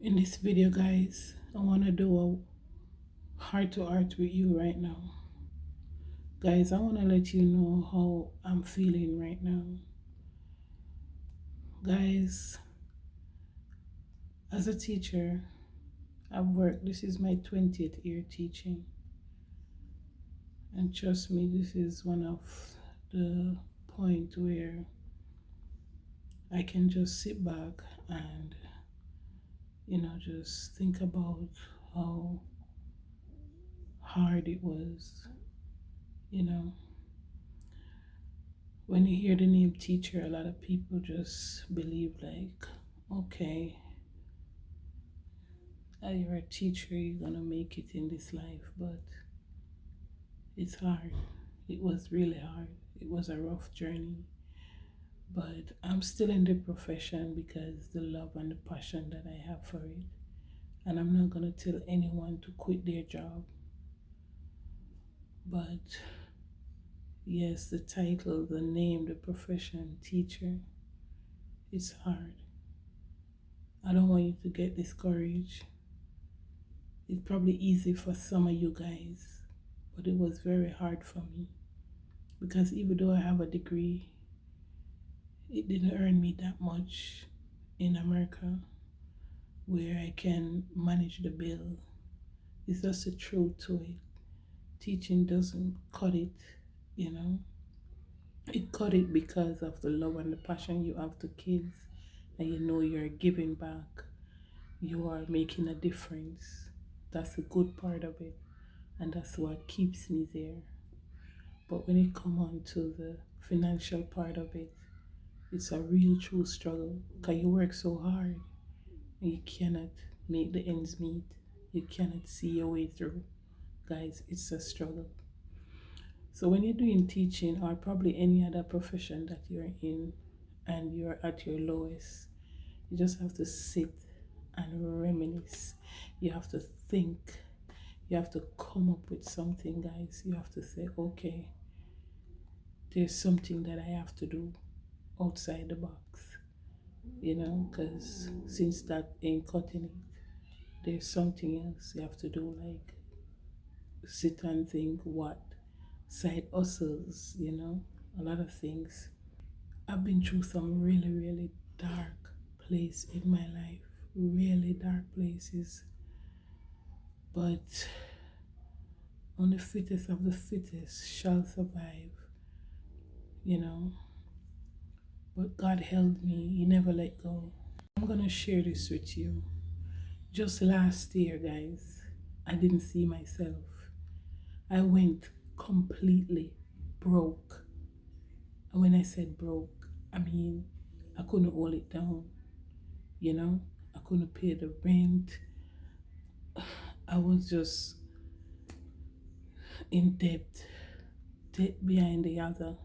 In this video, guys, I want to do a heart to heart with you right now. Guys, I want to let you know how I'm feeling right now. Guys, as a teacher, this is my 20th year teaching. And trust me, this is one of the point where I can just sit back and, just think about how hard it was, you know. When you hear the name teacher, a lot of people just believe, like, okay, you're a teacher, you're gonna make it in this life, but it's hard. It was really hard. It was a rough journey, but I'm still in the profession because the love and the passion that I have for it. And I'm not gonna tell anyone to quit their job. But yes, the title, the name, the profession, teacher, it's hard. I don't want you to get discouraged. It's probably easy for some of you guys, but it was very hard for me because even though I have a degree, it didn't earn me that much in America where I can manage the bill. It's just the truth to it. Teaching doesn't cut it, you know. It cut it because of the love and the passion you have to kids, and you know you're giving back, you are making a difference. That's the good part of it, and that's what keeps me there. But when it come on to the financial part of it, it's a real true struggle because you work so hard and you cannot make the ends meet. You cannot see your way through. Guys, it's a struggle. So when you're doing teaching or probably any other profession that you're in and you're at your lowest, you just have to sit and reminisce. You have to think. You have to come up with something, guys. You have to say, okay, there's something that I have to do outside the box, because since that ain't cutting it, there's something else you have to do, like sit and think what side hustles, a lot of things. I've been through some really, really dark place in my life, really dark places, but only fittest of the fittest shall survive, you know. But God held me, He never let go. I'm gonna share this with you. Just last year, guys, I didn't see myself. I went completely broke. And when I said broke, I mean I couldn't hold it down, you know? I couldn't pay the rent. I was just in debt behind the other,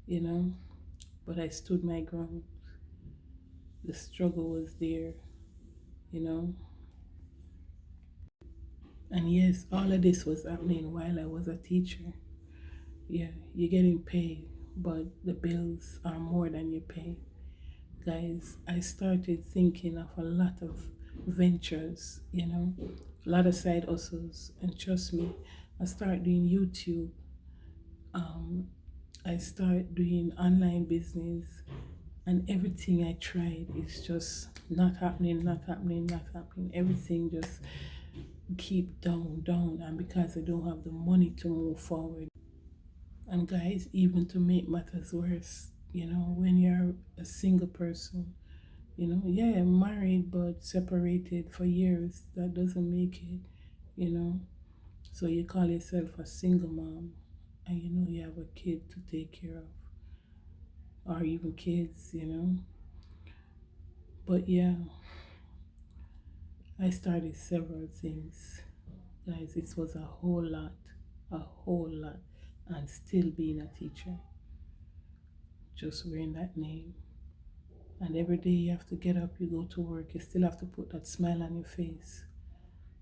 you know? But I stood my ground. The struggle was there, you know? And yes, all of this was happening while I was a teacher. Yeah, you're getting paid, but the bills are more than you pay. Guys, I started thinking of a lot of ventures, a lot of side hustles. And trust me, I started doing YouTube. I started doing online business, and everything I tried is just not happening, not happening, not happening. Everything just keep down, and because I don't have the money to move forward. And guys, even to make matters worse, when you're a single person, yeah, married but separated for years, that doesn't make it, you know. So you call yourself a single mom, and you have a kid to take care of, or even kids. But yeah, I started several things. Guys, it was a whole lot, and still being a teacher, just wearing that name. And every day you have to get up, you go to work, you still have to put that smile on your face.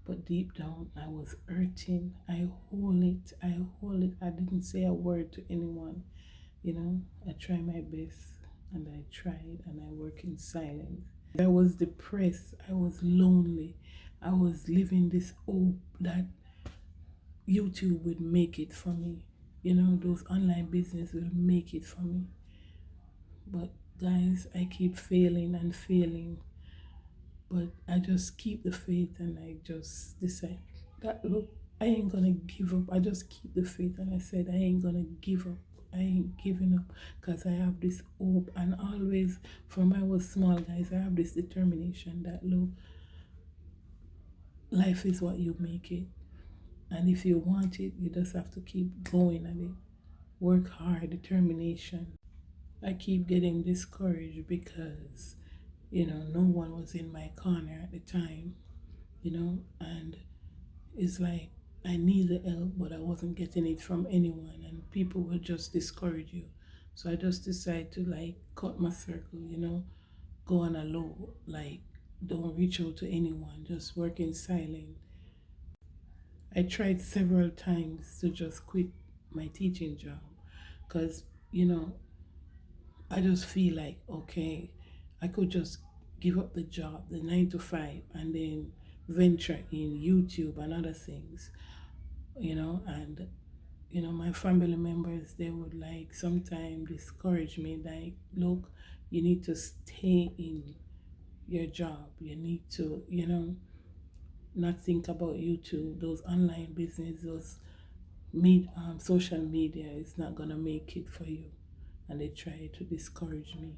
But deep down, I was hurting. I hold it. I didn't say a word to anyone. I try my best, and I tried, and I work in silence. I was depressed, I was lonely, I was living this hope that YouTube would make it for me. You know, those online business will make it for me. But guys, I keep failing and failing. But I just keep the faith and I just decide that look, I ain't gonna give up. I just keep the faith and I said I ain't gonna give up. I ain't giving up because I have this hope and always from I was small guys, I have this determination that look, life is what you make it. And if you want it, you just have to keep going at it. Work hard, determination. I keep getting discouraged because, no one was in my corner at the time, and it's like I need the help, but I wasn't getting it from anyone, and people will just discourage you. So I just decided to like cut my circle, go on a low, like don't reach out to anyone, just work in silence. I tried several times to just quit my teaching job because, you know, I just feel like, okay, I could just give up the job, the 9 to 5, and then venture in YouTube and other things, and, my family members, they would like sometimes discourage me, like, look, you need to stay in your job. You need to, not think about YouTube, those online business, those social media is not gonna make it for you, and they try to discourage me.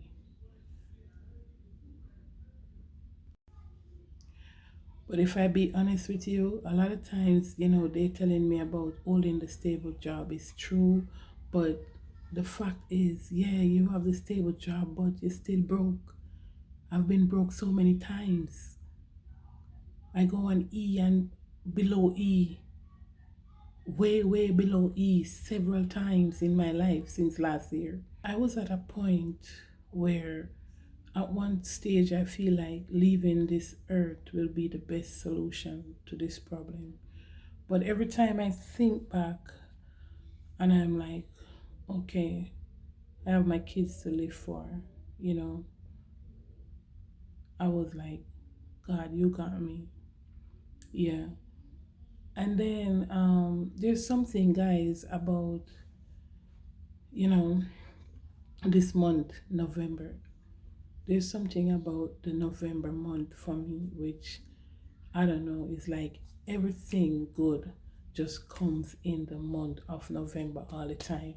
But if I be honest with you, a lot of times, they telling me about holding the stable job is true, but the fact is, yeah, you have the stable job, but you're still broke. I've been broke so many times. I go on E and below E, way, way below E several times in my life since last year. I was at a point where at one stage I feel like leaving this earth will be the best solution to this problem. But every time I think back and I'm like, okay, I have my kids to live for, you know, I was like, God, you got me. Yeah. And then there's something, guys, about, you know, this month, November. There's something about the November month for me, which I don't know, it's like everything good just comes in the month of November all the time.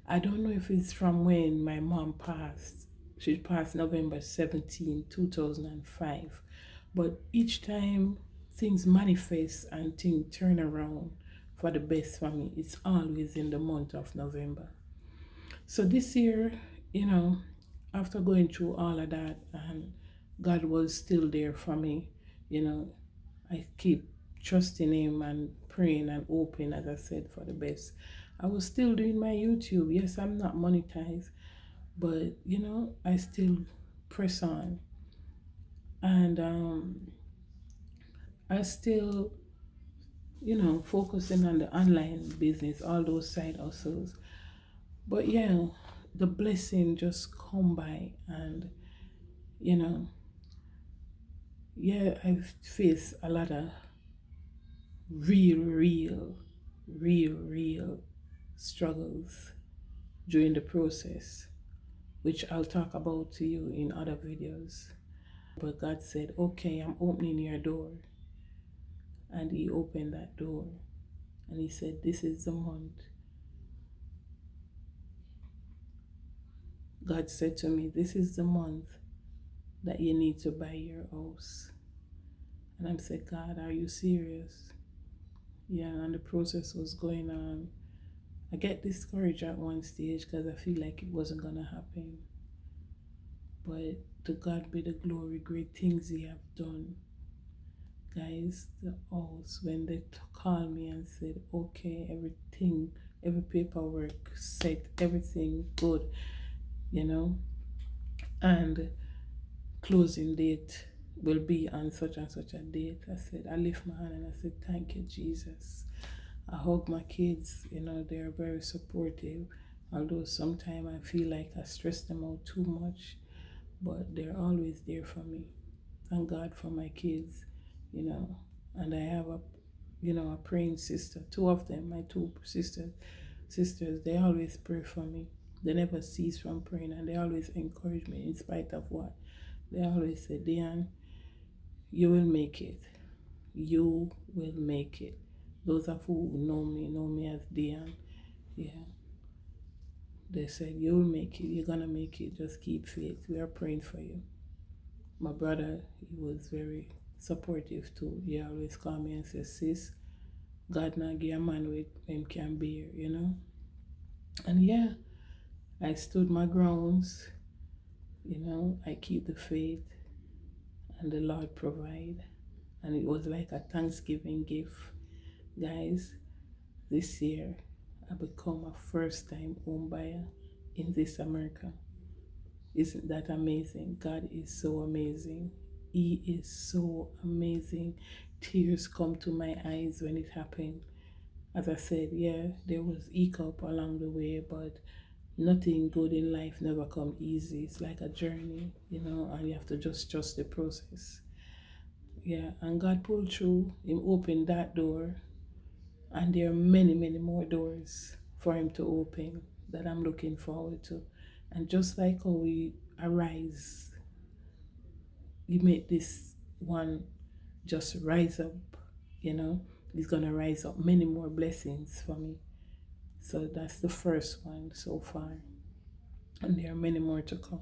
I don't know if it's from when my mom passed. She passed November 17, 2005. But each time things manifest and things turn around for the best for me, it's always in the month of November. So this year, you know, after going through all of that, and God was still there for me, you know, I keep trusting Him and praying and hoping, as I said, for the best. I was still doing my YouTube. Yes, I'm not monetized, but I still press on, and I still, focusing on the online business, all those side hustles. But yeah, the blessing just come by, and you know, yeah, I've faced a lot of real, real, real struggles during the process, which I'll talk about to you in other videos. But God said, okay, I'm opening your door. And He opened that door. And He said, this is the month. God said to me, this is the month that you need to buy your house. And I said, God, are you serious? Yeah, and the process was going on. I get discouraged at one stage because I feel like it wasn't going to happen. But to God be the glory, great things He have done. Guys, the house, when they called me and said, okay, everything, every paperwork set, everything good, you know, and closing date will be on such and such a date. I said, I lift my hand and I said, thank you, Jesus. I hug my kids, they're very supportive. Although sometimes I feel like I stress them out too much. but they're always there for me. Thank God for my kids, you know. And I have a praying sister. Two of them, my two sisters, they always pray for me. They never cease from praying, and they always encourage me in spite of what. They always say, Diane, you will make it. You will make it. Those of who know me as Diane. Yeah. They said, you'll make it. You're going to make it. Just keep faith. We are praying for you. My brother, he was very supportive too. He always called me and said, sis, God not give a man with him can bear. And yeah, I stood my grounds. I keep the faith and the Lord provide. And it was like a Thanksgiving gift. Guys, this year I become a first time home buyer in this America. Isn't that amazing? God is so amazing. He is so amazing. Tears come to my eyes when it happened. As I said, yeah, there was hiccup along the way, but nothing good in life never come easy. It's like a journey, and you have to just trust the process. Yeah, and God pulled through. Him opened that door, and there are many, many more doors for Him to open that I'm looking forward to. And just like how we arise, He made this one just rise up. He's gonna rise up many more blessings for me. So that's the first one so far, and there are many more to come.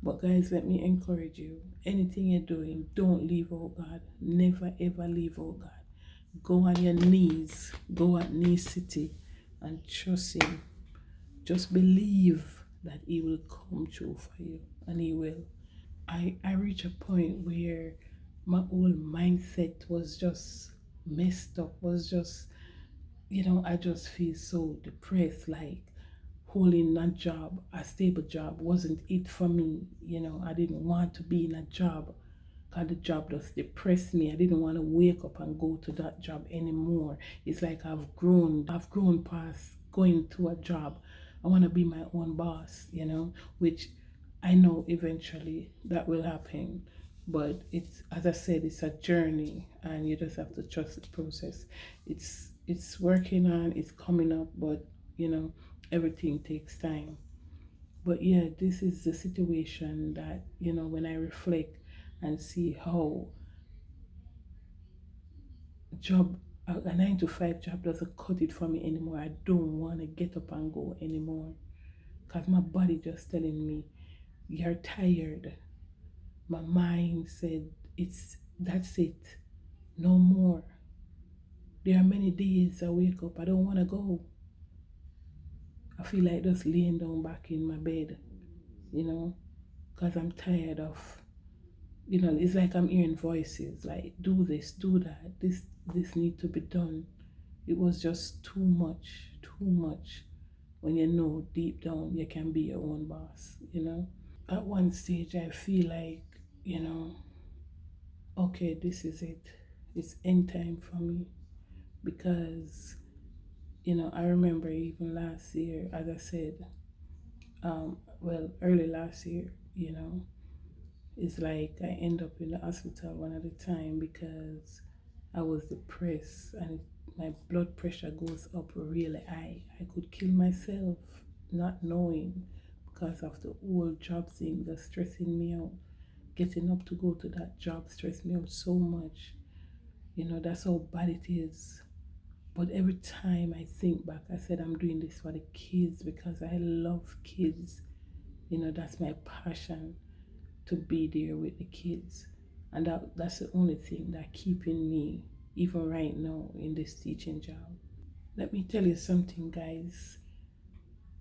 But guys, let me encourage you. Anything you're doing, don't leave out God. Never ever leave out God. Go on your knees. Go at Knee City and trust Him. Just believe that He will come true for you, and He will. I reach a point where my whole mindset was just messed up, was just, I just feel so depressed, like holding a job, a stable job wasn't it for me. I didn't want to be in a job because the job just depressed me. I didn't want to wake up and go to that job anymore. It's like I've grown past going to a job. I want to be my own boss, which I know eventually that will happen. But it's, as I said, it's a journey, and you just have to trust the process. It's working on, it's coming up, but everything takes time. But yeah, this is the situation that, when I reflect and see how job a 9 to 5 job doesn't cut it for me anymore. I don't want to get up and go anymore because my body just telling me you're tired. My mind said that's it, no more. There are many days I wake up, I don't want to go. I feel like just laying down back in my bed, you know, because I'm tired of, it's like I'm hearing voices like, do this, do that, this need to be done. It was just too much, too much. When you know deep down you can be your own boss. At one stage I feel like, you know, okay, this is it. It's end time for me because, I remember even last year, as I said, early last year, it's like I end up in the hospital one at a time because I was depressed and my blood pressure goes up really high. I could kill myself not knowing because of the whole job thing that's stressing me out. Getting up to go to that job stressed me out so much. That's how bad it is. But every time I think back, I said I'm doing this for the kids because I love kids. That's my passion, to be there with the kids. And that's the only thing that keeping me even right now in this teaching job. Let me tell you something, guys.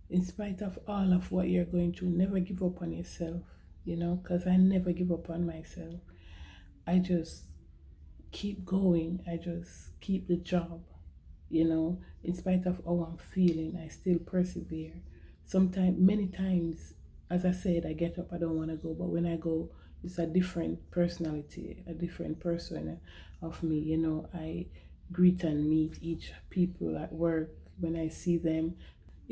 In spite of all of what you're going through, never give up on yourself, because I never give up on myself. I just keep going. I just keep the job, in spite of how I'm feeling, I still persevere. Sometimes, many times, as I said, I get up, I don't want to go, but when I go, it's a different personality, a different person of me. I greet and meet each people at work when I see them.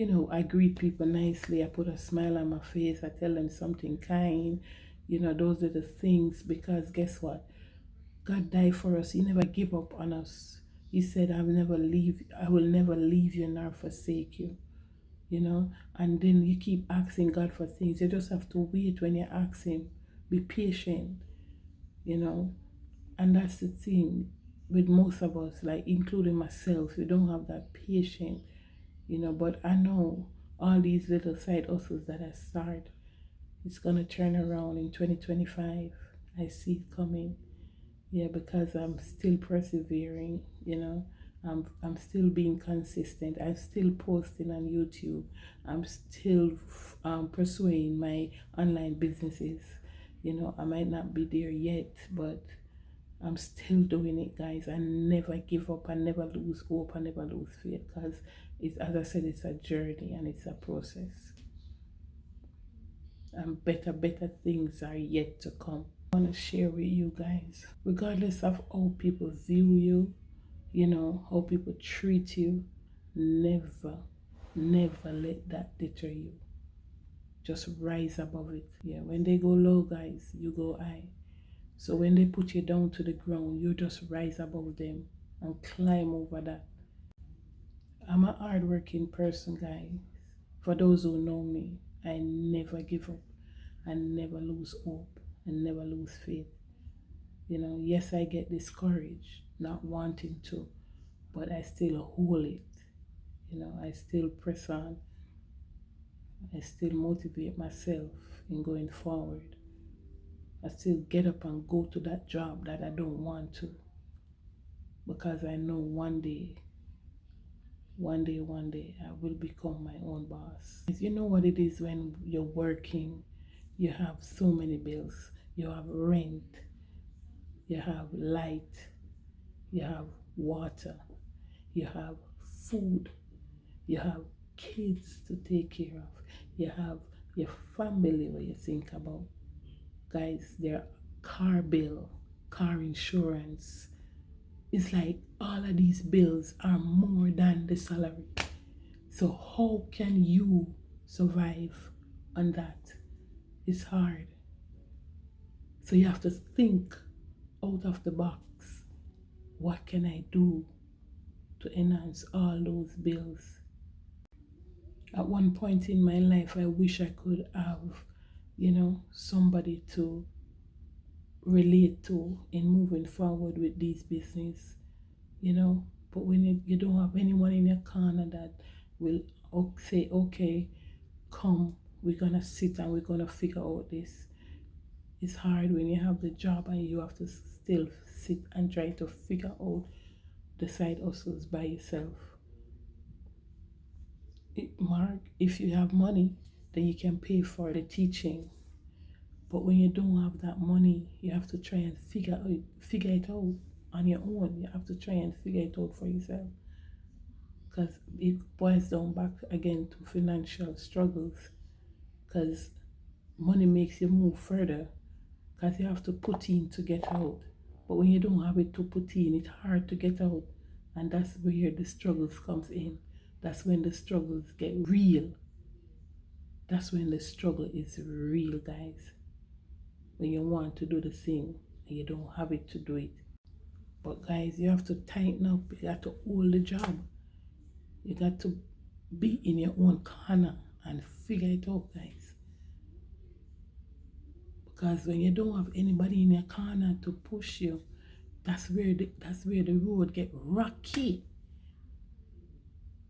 I greet people nicely. I put a smile on my face. I tell them something kind. Those are the things, because guess what? God died for us. He never give up on us. He said, I will never leave you nor forsake you. And then you keep asking God for things. You just have to wait when you ask Him. Be patient, you know. And that's the thing with most of us, like including myself. We don't have that patience, But I know all these little side hustles that I start, it's gonna turn around in 2025. I see it coming. Yeah, because I'm still persevering. I'm still being consistent. I'm still posting on YouTube. I'm still pursuing my online businesses. I might not be there yet, but I'm still doing it, guys. I never give up. I never lose hope. I never lose faith, because as I said, it's a journey and it's a process. And better things are yet to come. I want to share with you guys, regardless of how people view you, how people treat you, never let that deter you. Just rise above it. Yeah, when they go low, guys, you go high. So when they put you down to the ground, you just rise above them and climb over that. I'm a hardworking person, guys. For those who know me, I never give up. I never lose hope. I never lose faith. Yes, I get discouraged, not wanting to, but I still hold it. I still press on. I still motivate myself in going forward. I still get up and go to that job that I don't want to, because I know one day, I will become my own boss. You know what it is when you're working, you have so many bills. You have rent, you have light, you have water, you have food, you have kids to take care of, you have your family where you think about. Guys, their car bill, car insurance. It's like all of these bills are more than the salary. So how can you survive on that? It's hard. So you have to think out of the box. What can I do to enhance all those bills? At one point in my life, I wish I could have, somebody to relate to in moving forward with these business, you know. But when you don't have anyone in your corner that will say, okay, come, we're gonna sit and we're gonna figure out this. It's hard when you have the job and you have to still sit and try to figure out the side hustles by yourself. Mark, if you have money, then you can pay for the teaching. But when you don't have that money, you have to try and figure it out on your own. You have to try and figure it out for yourself, because it boils down back again to financial struggles. Because money makes you move further, because you have to put in to get out. But when you don't have it to put in, it's hard to get out, and that's where the struggles comes in. That's when the struggles get real. That's when the struggle is real, guys. When you want to do the thing and you don't have it to do it. But guys, you have to tighten up. You got to hold the job. You got to be in your own corner and figure it out, guys. Because when you don't have anybody in your corner to push you, that's where the road get rocky.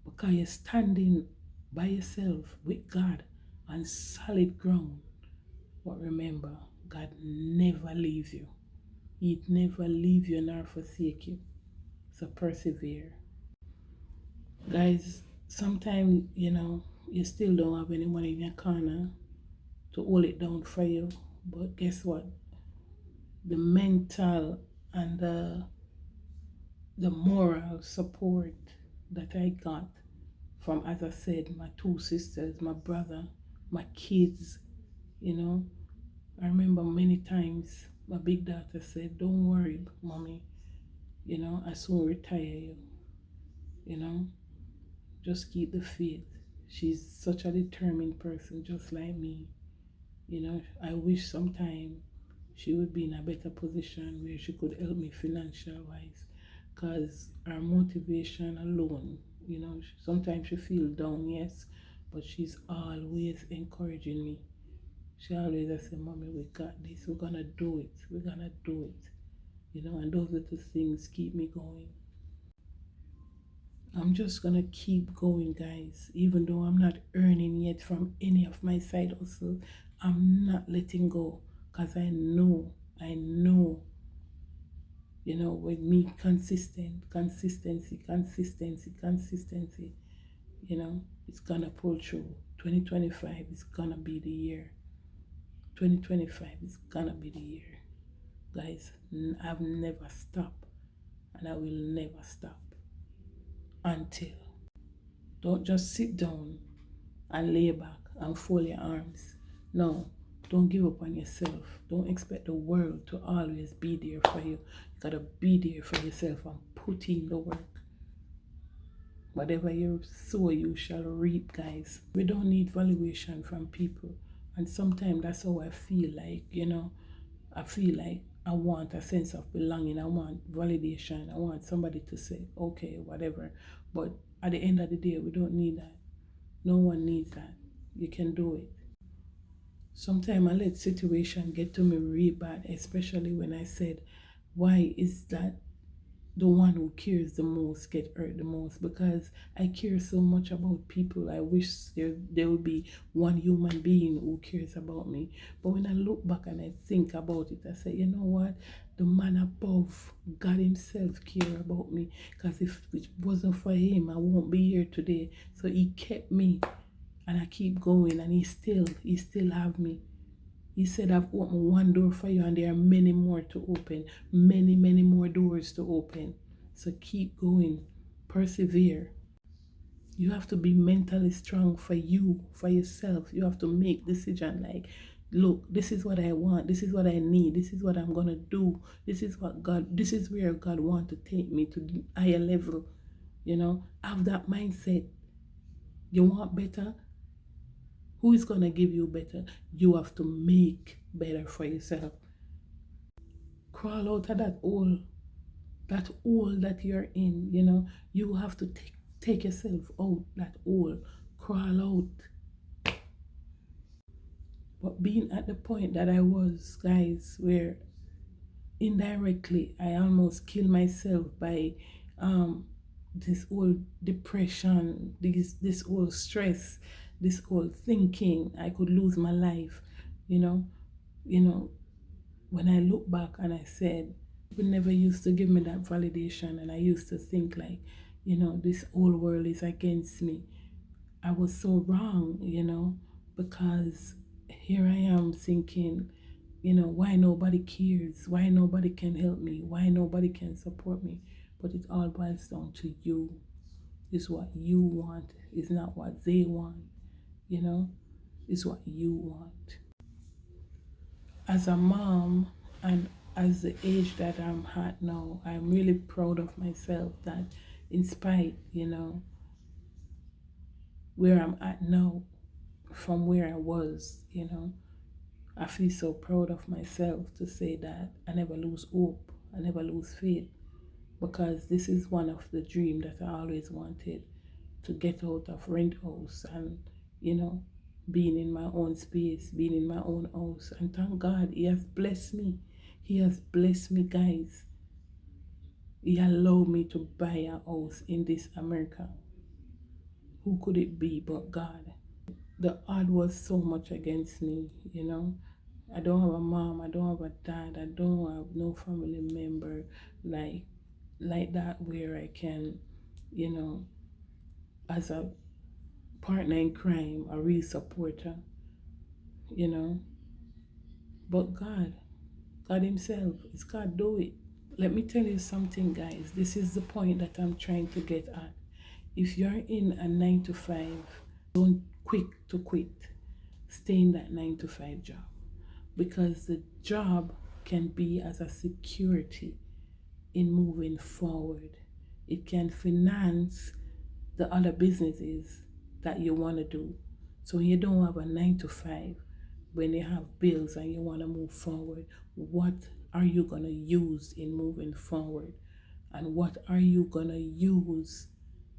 Because you're standing by yourself with God on solid ground. But remember, God never leaves you. He'd never leave you nor forsake you. So persevere. Guys, sometimes, you still don't have anyone in your corner to hold it down for you. But guess what? The mental and the moral support that I got from, as I said, my two sisters, my brother, my kids, I remember many times my big daughter said, "Don't worry, mommy, I soon retire you, you know, just keep the faith." She's such a determined person, just like me. You know, I wish sometime she would be in a better position where she could help me financial wise, because her motivation alone, you know, sometimes she feel down, yes, but she's always encouraging me. She always say, "Mommy, we got this. We're gonna do it. We're gonna do it." You know, and those little things keep me going. I'm just gonna keep going, guys. Even though I'm not earning yet from any of my side hustle, I'm not letting go, because I know, you know, with me consistency, you know, it's gonna pull through. 2025 is gonna be the year. 2025 is gonna be the year. Guys, I've never stopped and I will never stop until. Don't just sit down and lay back and fold your arms. No, don't give up on yourself. Don't expect the world to always be there for you. You gotta be there for yourself and put in the work. Whatever you sow, you shall reap, guys. We don't need valuation from people. And sometimes that's how I feel like, you know, I feel like I want a sense of belonging. I want validation. I want somebody to say, okay, whatever. But at the end of the day, we don't need that. No one needs that. You can do it. Sometimes I let situation get to me really bad, especially when I said, why is that the one who cares the most get hurt the most? Because I care so much about people. I wish there would be one human being who cares about me. But when I look back and I think about it, I say, you know what? The man above, God himself, care about me. Because if it wasn't for him, I won't be here today. So he kept me and I keep going, and he still have me. He said, I've opened one door for you, and there are many more to open, many more doors to open. So keep going, persevere. You have to be mentally strong for you, for yourself. You have to make decision like, look, this is what I want, this is what I need, this is what I'm gonna do, this is where God want to take me to higher level. You know, have that mindset. You want better? Who is going to give you better? You have to make better for yourself. Crawl out of that hole that you're in, you know. You have to take yourself out that hole. Crawl out. But being at the point that I was, guys, where indirectly I almost killed myself by this whole depression, this whole stress, this whole thinking I could lose my life, you know, you know, when I look back and I said, people never used to give me that validation, and I used to think like, you know, this whole world is against me. I was so wrong, you know, because here I am thinking, you know, why nobody cares? Why nobody can help me? Why nobody can support me? But it all boils down to you. It's what you want. It's not what they want, you know? It's what you want. As a mom, and as the age that I'm at now, I'm really proud of myself that in spite, you know, where I'm at now from where I was, you know, I feel so proud of myself to say that I never lose hope, I never lose faith, because this is one of the dreams that I always wanted, to get out of rent house and, you know, being in my own space, being in my own house. And thank God he has blessed me. He has blessed me, guys. He allowed me to buy a house in this America. Who could it be but God? The odd was so much against me, you know. I don't have a mom, I don't have a dad, I don't have no family member like that where I can, you know, as a partner in crime, a real supporter, you know. But God himself, it's God do it. Let me tell you something, guys. This is the point that I'm trying to get at. If you're in a 9 to 5, don't quit. Stay in that 9 to 5 job, because the job can be as a security in moving forward. It can finance the other businesses, that you want to do. So when you don't have a 9 to 5, when you have bills and you want to move forward, what are you going to use in moving forward? And what are you going to use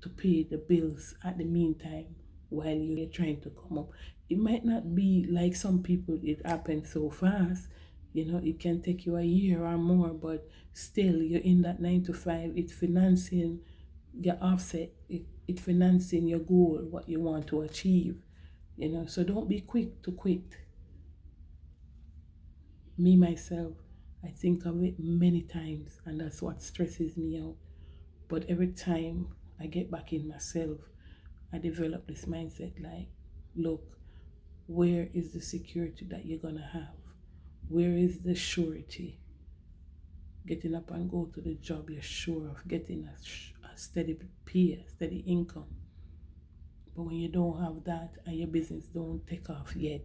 to pay the bills at the meantime while you're trying to come up? It might not be like some people, it happens so fast. It can take you a year or more, but still you're in that 9 to 5. It's financing your offset, it financing your goal, what you want to achieve. So don't be quick to quit. Me myself, I think of it many times, and that's what stresses me out. But every time I get back in myself, I develop this mindset like, look, where is the security that you're gonna have? Where is the surety? Getting up and go to the job, you're sure of getting a steady pay, a steady income. But when you don't have that and your business don't take off yet,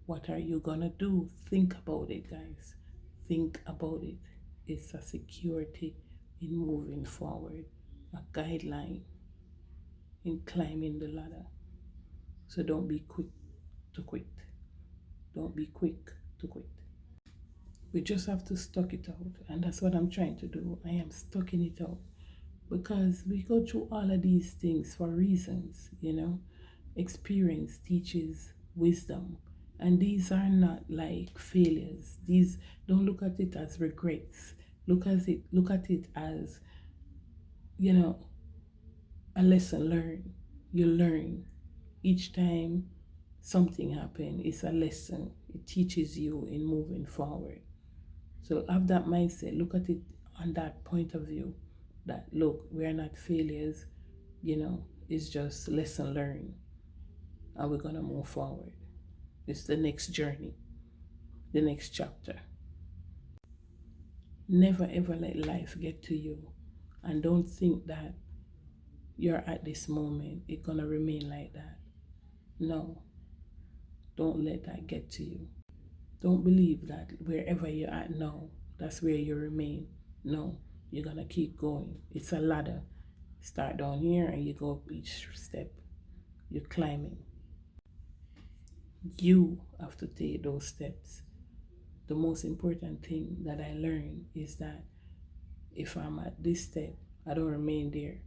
what are you gonna do? Think about it, guys. Think about it. It's a security in moving forward, a guideline in climbing the ladder. So don't be quick to quit. Don't be quick to quit. We just have to stuck it out, and that's what I'm trying to do. I am stucking it out because we go through all of these things for reasons. Experience teaches wisdom, and these are not like failures. These, don't look at it as regrets. Look at it as, you know a lesson learned. You learn each time something happens. It's a lesson. It teaches you in moving forward. So have that mindset. Look at it on that point of view. That, look, we're not failures. It's just lesson learned, and we're gonna move forward. It's the next journey, the next chapter. Never ever let life get to you, and don't think that you're at this moment, it's gonna remain like that. No, don't let that get to you. Don't believe that wherever you're at now, that's where you remain. No, you're gonna keep going. It's a ladder. Start down here and you go up each step. You're climbing. You have to take those steps. The most important thing that I learned is that if I'm at this step, I don't remain there.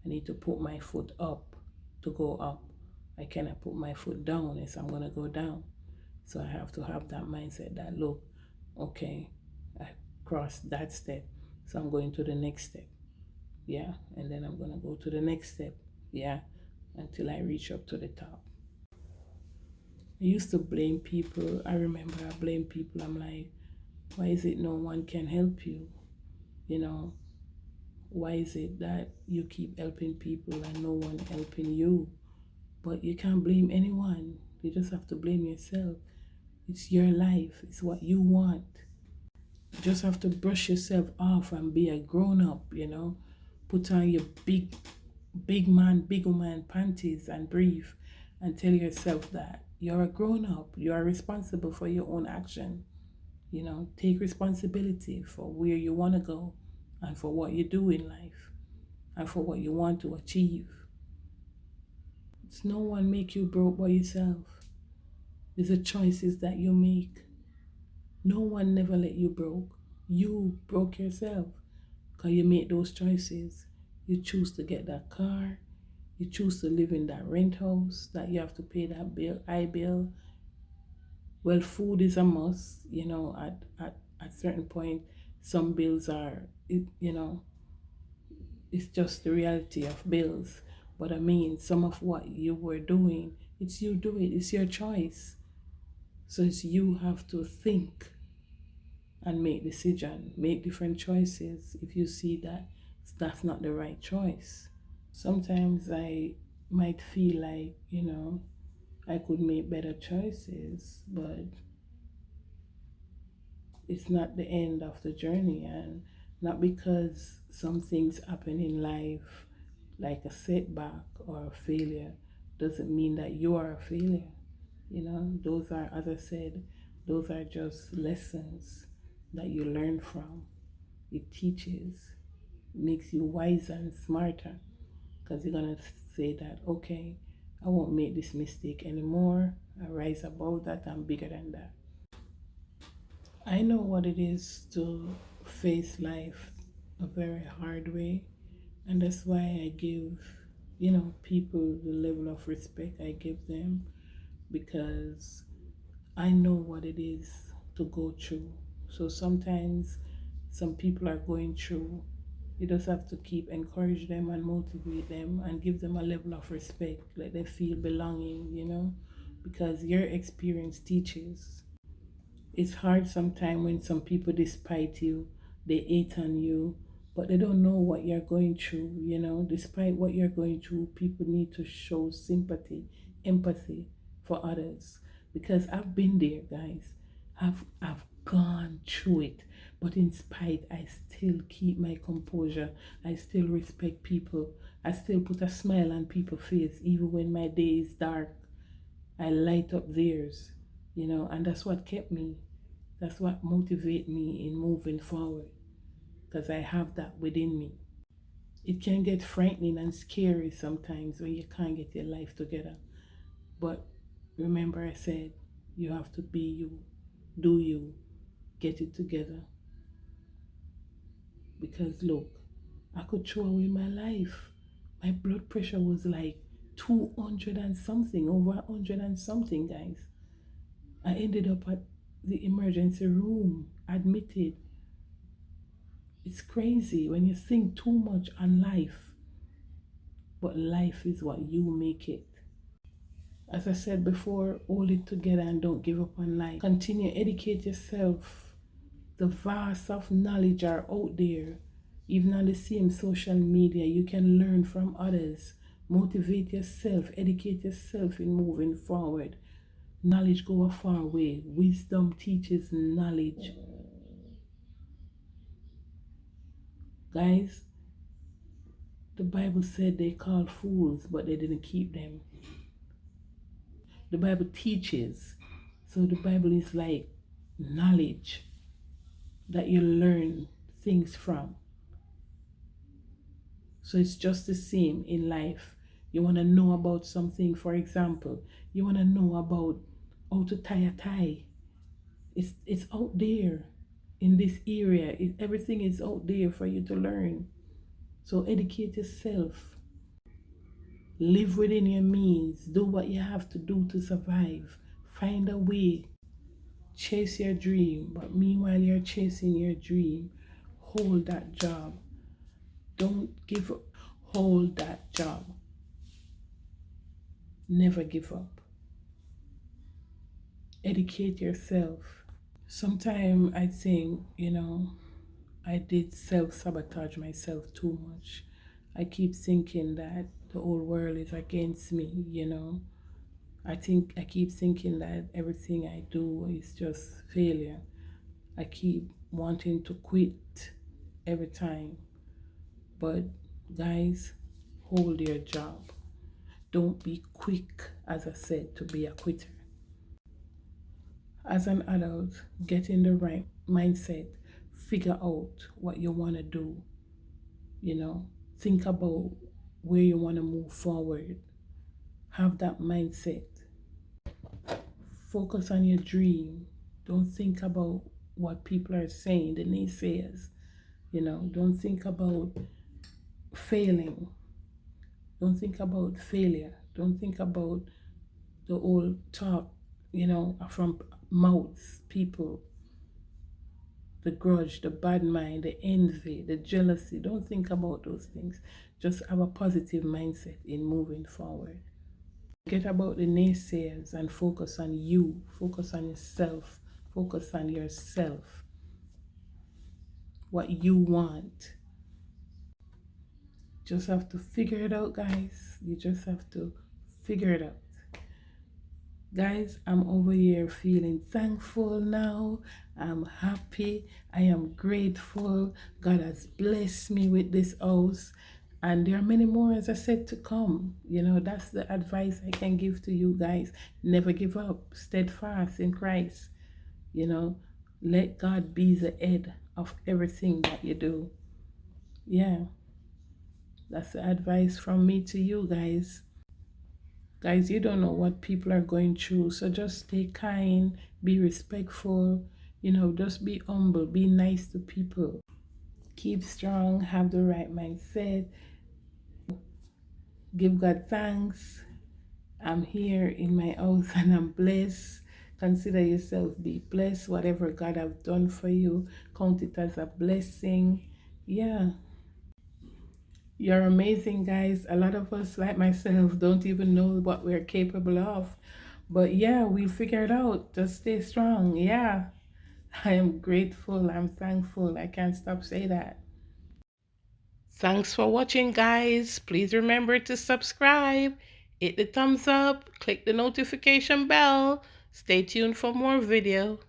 I need to put my foot up to go up. I cannot put my foot down as I'm gonna go down. So I have to have that mindset that, look, okay, I crossed that step, so I'm going to the next step. Yeah, and then I'm gonna go to the next step. Yeah, until I reach up to the top. I used to blame people. I remember I blamed people. I'm like, why is it no one can help you? You know, why is it that you keep helping people and no one helping you? But you can't blame anyone. You just have to blame yourself. It's your life. It's what you want. You just have to brush yourself off and be a grown up. Put on your big man, big woman panties and breathe and tell yourself that you're a grown up. You are responsible for your own action. Take responsibility for where you want to go and for what you do in life and for what you want to achieve. It's no one make you broke by yourself. It's the choices that you make. No one never let you broke. You broke yourself because you made those choices. You choose to get that car. You choose to live in that rent house that you have to pay that bill, bill. Well, food is a must. At certain point, some bills are, it's just the reality of bills. But I mean, some of what you were doing, it's you do it. It's your choice. So it's you have to think and make decision, make different choices if you see that that's not the right choice. Sometimes I might feel like, I could make better choices, but it's not the end of the journey. And not because some things happen in life, like a setback or a failure, doesn't mean that you are a failure. Those are, as I said, those are just lessons that you learn from. It teaches, makes you wiser and smarter, because you're gonna say that, okay, I won't make this mistake anymore. I rise above that. I'm bigger than that. I know what it is to face life a very hard way, and that's why I give, people the level of respect I give them, because I know what it is to go through. So sometimes some people are going through. You just have to keep encourage them and motivate them and give them a level of respect, let them feel belonging, because your experience teaches. It's hard sometimes when some people despite you, they hate on you, but they don't know what you're going through. Despite what you're going through, people need to show sympathy, empathy for others. Because I've been there, guys. I've gone through it. But in spite, I still keep my composure. I still respect people. I still put a smile on people's face, even when my day is dark. I light up theirs, and that's what kept me. That's what motivates me in moving forward, because I have that within me. It can get frightening and scary sometimes when you can't get your life together. But remember, I said you have to be you, do you, get it together. Because look, I could throw away my life. My blood pressure was like 200 and something, over 100 and something, guys. I ended up at the emergency room, admitted. It's crazy when you think too much on life, but life is what you make it. As I said before, hold it together and don't give up on life. Continue, educate yourself. The vast of knowledge are out there. Even on the same social media, you can learn from others. Motivate yourself, educate yourself in moving forward. Knowledge go a far way. Wisdom teaches knowledge. Guys, the Bible said they called fools, but they didn't keep them. The Bible teaches. So the Bible is like knowledge that you learn things from. So it's just the same in life. You want to know about something, for example, you want to know about how to tie a tie. It's out there in this area. Everything is out there for you to learn. So educate yourself. Live within your means. Do what you have to do to survive. Find a way. Chase your dream. But meanwhile you're chasing your dream, hold that job. Don't give up. Hold that job. Never give up. Educate yourself. Sometimes I think, I did self-sabotage myself too much. I keep thinking that the whole world is against me. I keep thinking that everything I do is just failure. I keep wanting to quit every time. But guys, hold your job. Don't be quick, as I said, to be a quitter. As an adult, get in the right mindset. Figure out what you want to do. Think about where you want to move forward. Have that mindset. Focus on your dream. Don't think about what people are saying, the naysayers. Don't think about failing. Don't think about failure. Don't think about the old talk, from mouths, people, the grudge, the bad mind, the envy, the jealousy. Don't think about those things. Just have a positive mindset in moving forward. Forget about the naysayers and focus on you. Focus on yourself. Focus on yourself. What you want. Just have to figure it out, guys. You just have to figure it out. Guys, I'm over here feeling thankful now. I'm happy. I am grateful. God has blessed me with this house. And there are many more, as I said, to come. That's the advice I can give to you guys. Never give up. Steadfast in Christ. Let God be the head of everything that you do. Yeah. That's the advice from me to you guys. Guys, you don't know what people are going through. So just stay kind, be respectful, just be humble, be nice to people. Keep strong, have the right mindset, give God thanks. I'm here in my house and I'm blessed. Consider yourself be blessed. Whatever God have done for you, count it as a blessing. Yeah. You're amazing, guys. A lot of us, like myself, don't even know what we're capable of. But yeah, we'll figure it out. Just stay strong. Yeah. I am grateful. I'm thankful. I can't stop saying that. Thanks for watching, guys. Please remember to subscribe, hit the thumbs up, click the notification bell. Stay tuned for more video.